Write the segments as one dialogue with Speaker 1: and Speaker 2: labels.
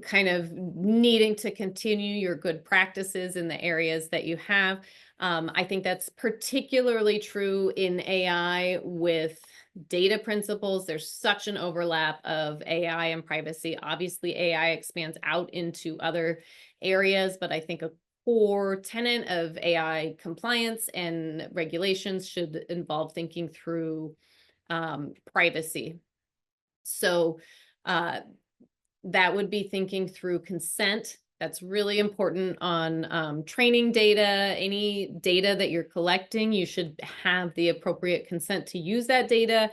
Speaker 1: kind of needing to continue your good practices in the areas that you have. I think that's particularly true in AI with data principles. There's such an overlap of AI and privacy. Obviously, AI expands out into other areas, but I think a core tenet of AI compliance and regulations should involve thinking through privacy. So that would be thinking through consent. That's really important on training data. Any data that you're collecting, you should have the appropriate consent to use that data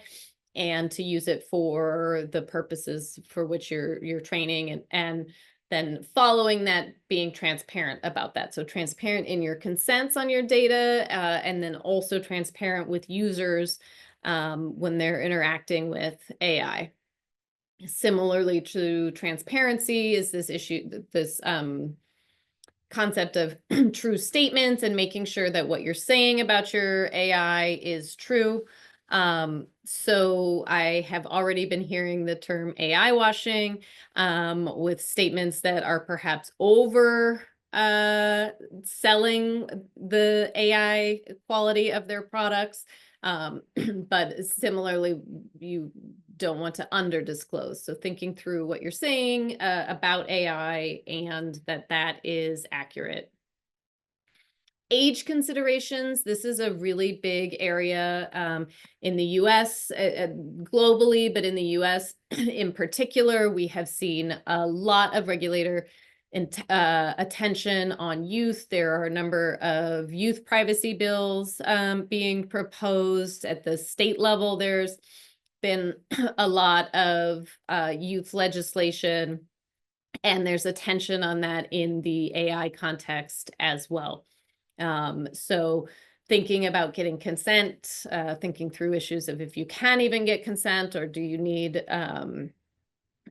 Speaker 1: and to use it for the purposes for which you're training, and then following that, being transparent about that. So transparent in your consents on your data, and then also transparent with users when they're interacting with AI. Similarly to transparency is this issue, this concept of true statements and making sure that what you're saying about your AI is true. So I have already been hearing the term AI washing with statements that are perhaps over selling the AI quality of their products. But similarly, you don't want to under disclose. So thinking through what you're saying about AI and that is accurate. Age considerations. This is a really big area in the US, globally, but in the US in particular, we have seen a lot of regulator attention on youth. There are a number of youth privacy bills being proposed at the state level. There's been a lot of youth legislation, and there's attention on that in the AI context as well. So thinking about getting consent, thinking through issues of if you can even get consent, or do you need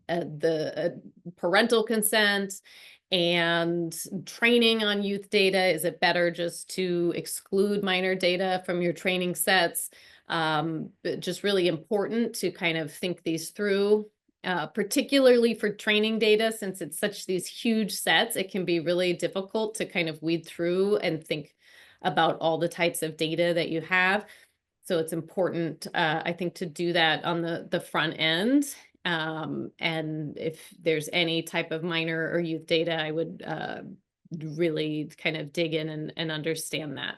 Speaker 1: the parental consent, and training on youth data. Is it better just to exclude minor data from your training sets? But just really important to kind of think these through, particularly for training data, since it's such these huge sets, it can be really difficult to kind of weed through and think about all the types of data that you have. So it's important, I think, to do that on the front end. And if there's any type of minor or youth data, I would really kind of dig in and understand that.